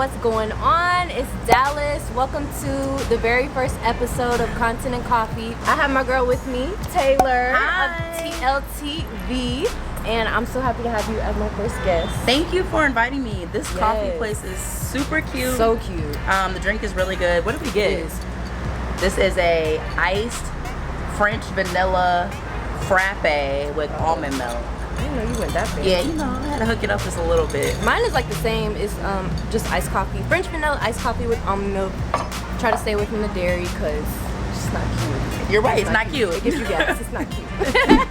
what's going on? It's Dallas. Welcome to the very first episode of Consonant Coffee. I have my girl with me, Taylar of TLTV, and I'm so happy to have you as my first guest. Thank you for inviting me. This coffee place is super cute. So cute. The drink is really good. What did we get? This is a iced French vanilla frappe with almond milk. I didn't know you went that big. Yeah, you know, I had to hook it up just a little bit. Mine is like the same. It's just iced coffee. French vanilla iced coffee with almond milk. Try to stay away from the dairy because it's just not cute. You're right, it's not cute. It gives you gas. It's not cute.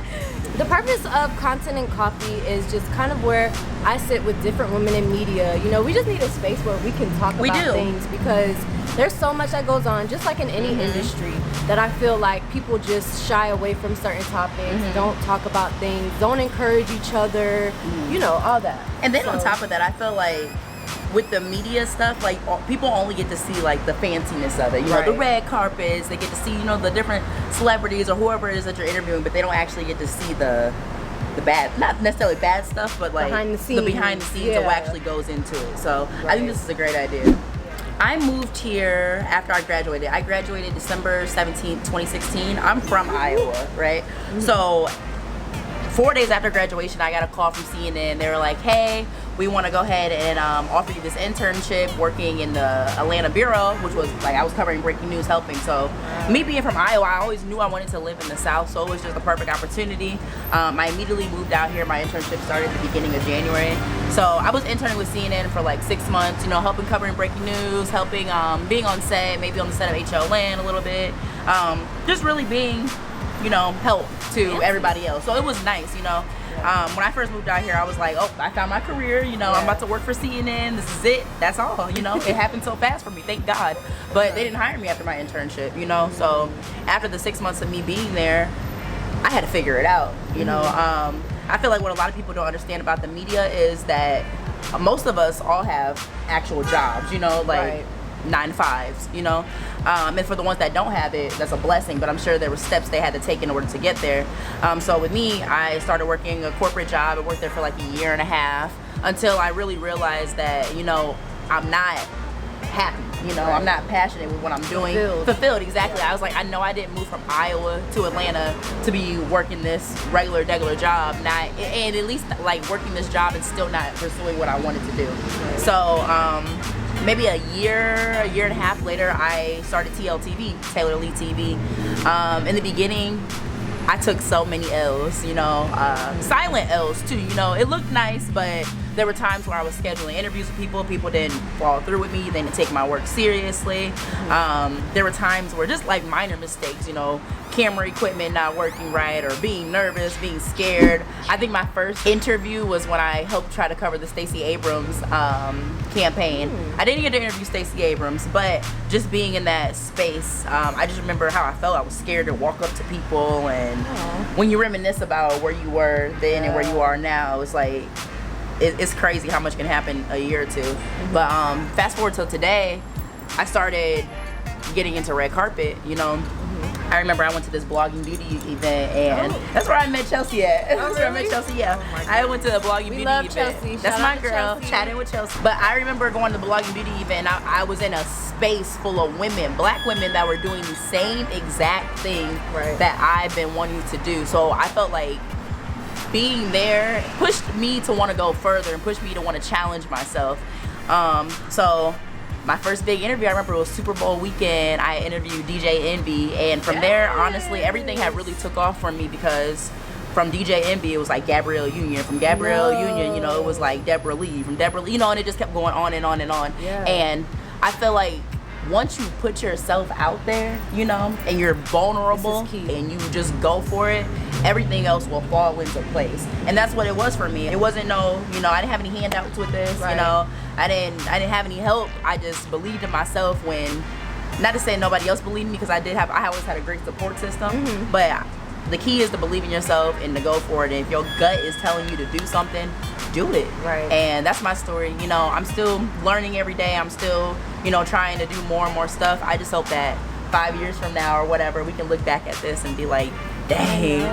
The purpose of Consonant Coffee is just kind of where I sit with different women in media. You know, we just need a space where we can talk about things because there's so much that goes on, just like in any industry, that I feel like people just shy away from certain topics, don't talk about things, don't encourage each other, you know, all that. And then on top of that, I feel like with the media stuff, like people only get to see like the fanciness of it, you know, the red carpets, they get to see, you know, the different celebrities or whoever it is that you're interviewing, but they don't actually get to see the bad, not necessarily bad stuff, but like behind the scenes of what actually goes into it. So I think this is a great idea. I moved here after I graduated. I graduated December 17th, 2016. I'm from Iowa, right? So 4 days after graduation, I got a call from CNN. They were like, hey, we want to go ahead and offer you this internship working in the Atlanta Bureau, which was like, I was covering breaking news, helping. So me being from Iowa, I always knew I wanted to live in the South, so it was just a perfect opportunity. I immediately moved out here. My internship started at the beginning of January. So I was interning with CNN for like 6 months, you know, helping covering breaking news, helping being on set, maybe on the set of HLN a little bit, just really being, you know, help to everybody else. So it was nice, you know. When I first moved out here, I was like, oh, I found my career, you know, I'm about to work for CNN, this is it, that's all, you know. It happened so fast for me, thank God. But they didn't hire me after my internship, you know. So after the 6 months of me being there, I had to figure it out, you know. I feel like what a lot of people don't understand about the media is that most of us all have actual jobs, you know, like 9 to 5s, you know. And for the ones that don't have it, that's a blessing, but I'm sure there were steps they had to take in order to get there. So with me, I started working a corporate job. I worked there for like a year and a half until I really realized that, you know, I'm not happy, you know, I'm not passionate with what I'm doing. Fulfilled, exactly. I was like, I know I didn't move from Iowa to Atlanta to be working this regular job, and at least like working this job and still not pursuing what I wanted to do. So maybe a year and a half later, I started TLTV, Taylar Leigh TV. In the beginning, I took so many L's, you know, silent L's too, you know. It looked nice, but there were times where I was scheduling interviews with people didn't follow through with me, they didn't take my work seriously. There were times where just like minor mistakes, you know, camera equipment not working right or being nervous, being scared. I think my first interview was when I helped try to cover the Stacey Abrams campaign. I didn't get to interview Stacey Abrams, but just being in that space, I just remember how I felt. I was scared to walk up to people, and when you reminisce about where you were then and where you are now, it's like, it's crazy how much can happen a year or two. But fast forward till today, I started getting into red carpet, you know. I remember I went to this blogging beauty event, and that's where I met Chelsea at. That's where I met Chelsea, I went to a blogging beauty event. Chelsea. That's my girl, chatting with Chelsea. But I remember going to the blogging beauty event, and I was in a space full of women, black women that were doing the same exact thing that I've been wanting to do. So I felt like being there pushed me to want to go further and pushed me to want to challenge myself. So my first big interview, I remember it was Super Bowl weekend. I interviewed DJ Envy, and from there, honestly, everything had really took off for me, because from DJ Envy, it was like Gabrielle Union. From Gabrielle Union, you know, it was like Deborah Lee. From Deborah Lee, you know, and it just kept going on and on and on. And I feel like once you put yourself out there, you know, and you're vulnerable and you just go for it, everything else will fall into place. And that's what it was for me. It wasn't no, you know, I didn't have any handouts with this, you know. I didn't have any help. I just believed in myself when, not to say nobody else believed in me, because I always had a great support system, but the key is to believe in yourself and to go for it. And if your gut is telling you to do something, do it. And that's my story. You know, I'm still learning every day. I'm still, you know, trying to do more and more stuff. I just hope that 5 years from now or whatever, we can look back at this and be like, dang,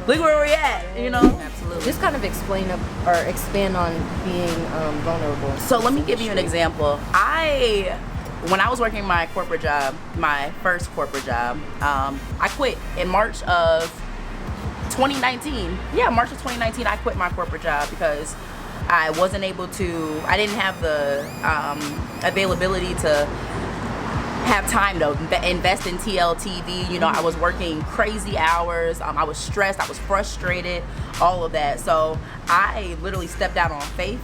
look where we're at, you know? Absolutely. Absolutely. Just kind of expand on being vulnerable. So let me give you an example. When I was working my corporate job, my first corporate job, I quit in March of 2019. Yeah, March of 2019, I quit my corporate job because I wasn't able to, I didn't have the availability to have time to invest in TLTV. You know, I was working crazy hours. I was stressed. I was frustrated, all of that. So I literally stepped out on faith,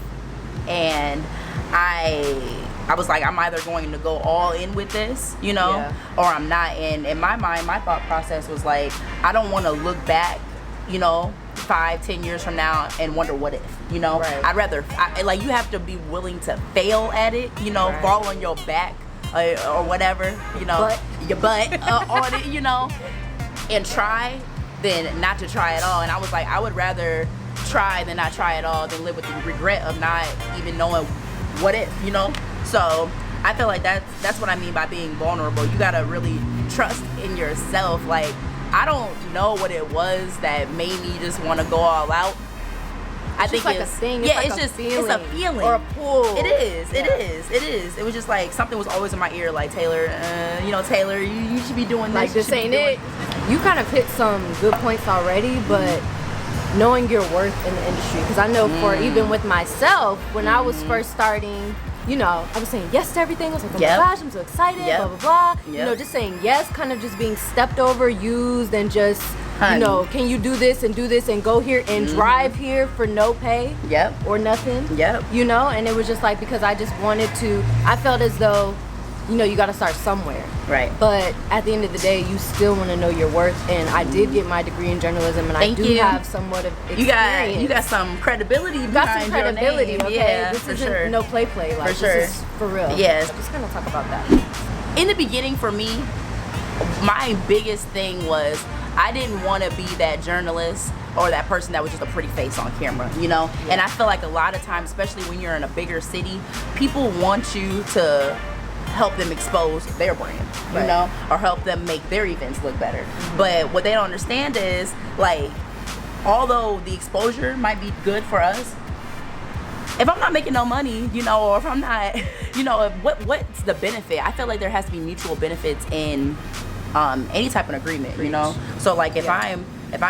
and I was like, I'm either going to go all in with this, you know, or I'm not. And in my mind, my thought process was like, I don't want to look back, you know, 5-10 years from now and wonder what if, you know. I'd rather, like, you have to be willing to fail at it, you know, fall on your back or whatever, you know, your butt on it, you know, and try than not to try at all. And I was like, I would rather try than not try at all, than live with the regret of not even knowing what if, you know. So I feel like that's what I mean by being vulnerable. You gotta really trust in yourself. Like, I don't know what it was that made me just want to go all out. I think like a thing. Yeah, it's just it's a feeling or a pull. It is. It was just like something was always in my ear, like, Taylar, you know, Taylar, you should be doing this. Like, this ain't it. You kind of hit some good points already, but knowing your worth in the industry, because I know for even with myself, when I was first starting, you know, I was saying yes to everything. I was like, oh my gosh, I'm so excited, blah, blah, blah. You know, just saying yes, kind of just being stepped over, used, and just, you know, can you do this and go here and drive here for no pay or nothing? You know, and it was just like, because I just wanted to, I felt as though, you know, you got to start somewhere. But at the end of the day, you still want to know your worth. And I did get my degree in journalism, and I do have somewhat of experience. You got some credibility behind your name. Okay? Yeah, this for isn't sure. no play. Like, this is for real. Yes. So just kind of talk about that. In the beginning, for me, my biggest thing was I didn't want to be that journalist or that person that was just a pretty face on camera, you know? And I feel like a lot of times, especially when you're in a bigger city, people want you to help them expose their brand, you know, or help them make their events look better. But what they don't understand is, like, although the exposure might be good for us, if I'm not making no money, you know, or if I'm not, you know, what's the benefit? I feel like there has to be mutual benefits in any type of agreement, you know. So like, if I'm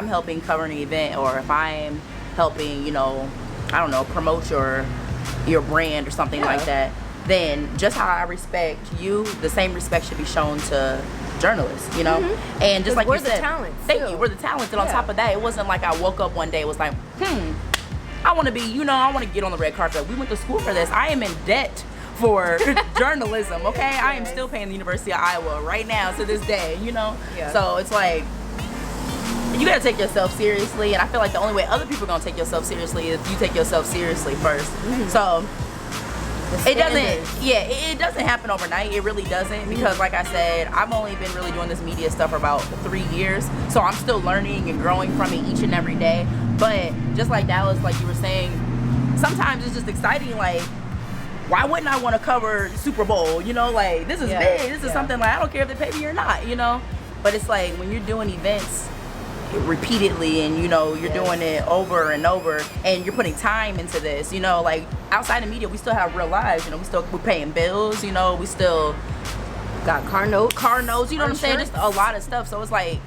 helping cover an event, or if I'm helping, you know, I don't know, promote your brand or something like that, then just how I respect you, the same respect should be shown to journalists, you know? And just like you said, thank you, we're the talents. And on top of that, it wasn't like I woke up one day, it was like, I want to be, you know, I want to get on the red carpet. We went to school for this. I am in debt for journalism, okay? I am still paying the University of Iowa right now to this day, you know? So it's like, you gotta take yourself seriously, and I feel like the only way other people are gonna take yourself seriously is if you take yourself seriously first. So it doesn't happen overnight. It really doesn't, because like I said, I've only been really doing this media stuff for about 3 years, so I'm still learning and growing from it each and every day. But just like Dallas, like you were saying, sometimes it's just exciting. Like, why wouldn't I want to cover Super Bowl? You know, like, this is big. This is something, like, I don't care if they pay me or not, you know. But it's like, when you're doing events repeatedly, and you know, you're doing it over and over, and you're putting time into this, you know, like, outside of media, we still have real lives, you know, we're paying bills, you know, we still got car notes, you know what I'm saying, just a lot of stuff. So it's like,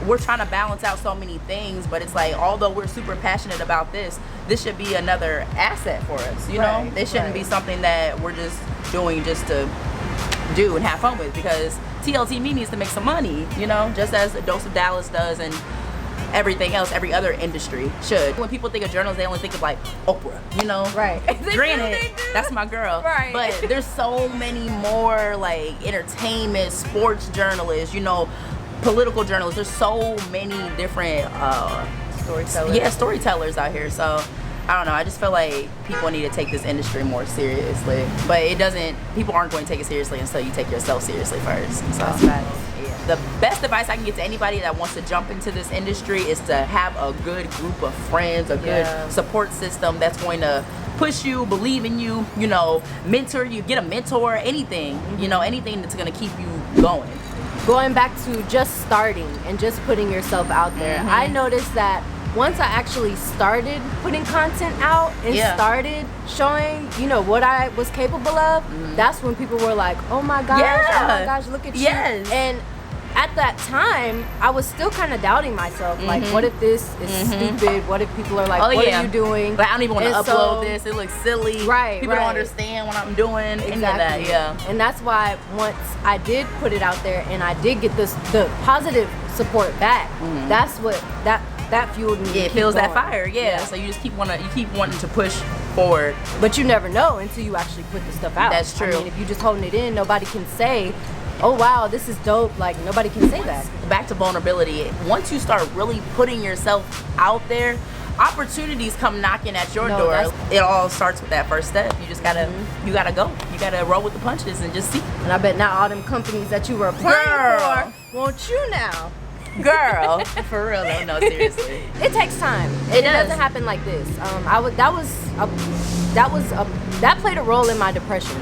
we're trying to balance out so many things, but it's like, although we're super passionate about this should be another asset for us, you know. This shouldn't be something that we're just doing just to do and have fun with, because TLTV needs to make some money, you know, just as a Dose of Dallas does, and everything else, every other industry should. When people think of journalists, they only think of, like, Oprah, you know? Granted, that's my girl. But there's so many more, like, entertainment, sports journalists, you know, political journalists. There's so many different storytellers out here. So I don't know, I just feel like people need to take this industry more seriously, but people aren't going to take it seriously until you take yourself seriously first. So that's facts. The best advice I can get to anybody that wants to jump into this industry is to have a good group of friends, a good support system that's going to push you, believe in you, you know, mentor you, get a mentor, anything, you know, anything that's going to keep you going. Going back to just starting and just putting yourself out there, I noticed that once I actually started putting content out and started showing, you know, what I was capable of, that's when people were like, oh my gosh, look at you. And at that time, I was still kind of doubting myself. Like, what if this is stupid? What if people are like, what are you doing? Like, I don't even want to upload this. It looks silly. Right. People don't understand what I'm doing. Exactly. Any of that, And that's why once I did put it out there and I did get the positive support back, that's what that fueled me. It fuels that fire. So you just keep wanting to push forward. But you never know until you actually put the stuff out. That's true. I mean, if you just holding it in, nobody can say, oh wow, this is dope. Like, nobody can say that. Back to vulnerability. Once you start really putting yourself out there, opportunities come knocking at your door. It all starts with that first step. You just gotta you gotta go. You gotta roll with the punches and just see. And I bet not all them companies that you were applying for want you now. Girl, for real though, no, seriously. It takes time. It doesn't happen like this. That played a role in my depression,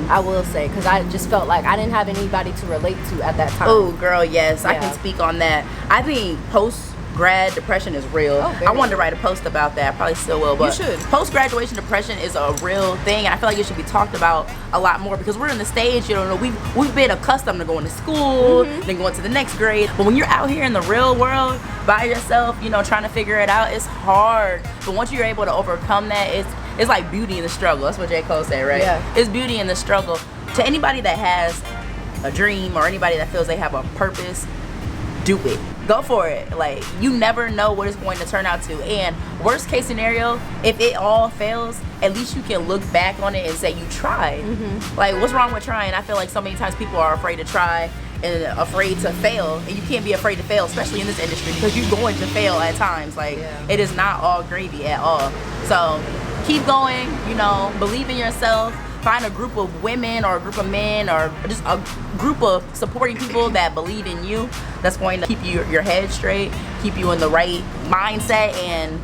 I will say, because I just felt like I didn't have anybody to relate to at that time. Oh, girl, yes, I can speak on that. I think post-grad depression is real. I wanted to write a post about that. I probably still will, but you should. Post-graduation depression is a real thing, and I feel like it should be talked about a lot more because we're in the stage, you know, we've been accustomed to going to school, then going to the next grade. But when you're out here in the real world by yourself, you know, trying to figure it out, it's hard. But once you're able to overcome that, it's like beauty in the struggle. That's what J. Cole said, right? Yeah. It's beauty in the struggle. To anybody that has a dream or anybody that feels they have a purpose, do it. Go for it. Like, you never know what it's going to turn out to. And worst case scenario, if it all fails, at least you can look back on it and say you tried. Like, what's wrong with trying? I feel like so many times people are afraid to try and afraid to fail, and you can't be afraid to fail, especially in this industry, because you're going to fail at times. Like, it is not all gravy at all. So keep going, you know, believe in yourself. Find a group of women or a group of men or just a group of supporting people that believe in you, that's going to keep your head straight, keep you in the right mindset, and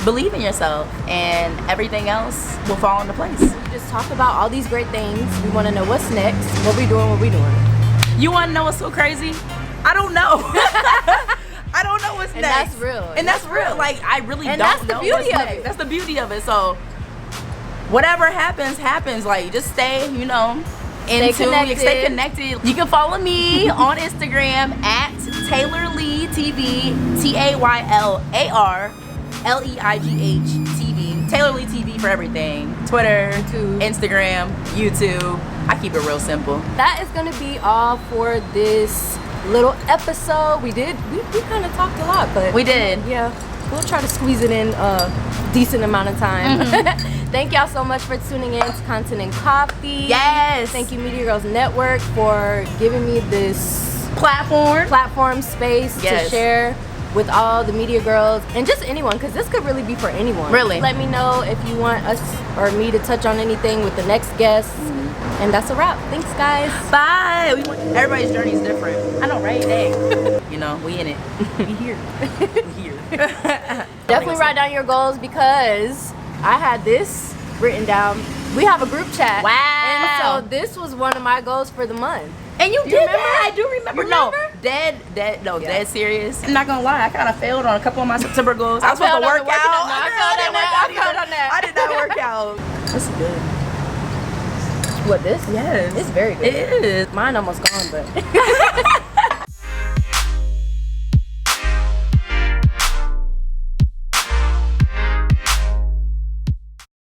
believe in yourself, and everything else will fall into place. We just talked about all these great things. We want to know what's next, what we doing. You want to know what's so crazy? I don't know. I don't know what's next. That's real. And that's real. Like, I really don't know. That's the beauty of it. That's the beauty of it. So whatever happens, like, just stay, you know, stay connected. You can follow me on Instagram at Taylar Leigh TV, TaylarLeigh TV. Taylar Leigh TV for everything. Twitter, Instagram, YouTube. I keep it real simple. That is gonna be all for this little episode. We kind of talked a lot, but we did. Yeah, we'll try to squeeze it in a decent amount of time. Thank y'all so much for tuning in to Consonant Coffee. Yes. Thank you, Media Girls Network, for giving me this platform space to share with all the media girls and just anyone, because this could really be for anyone. Really. Let me know if you want us or me to touch on anything with the next guest. And that's a wrap. Thanks, guys. Bye. Everybody's journey is different. I know, right? Dang. You know, we in it. We here. We here. Definitely write down your goals, because I had this written down. We have a group chat. Wow. And so this was one of my goals for the month. And you did remember? that? I do remember. No, dead serious. I'm not gonna lie, I kind of failed on a couple of my September goals. I was supposed to work out. I did not work out. This is good. What, this? Yes. It's very good. It is. Mine almost gone, but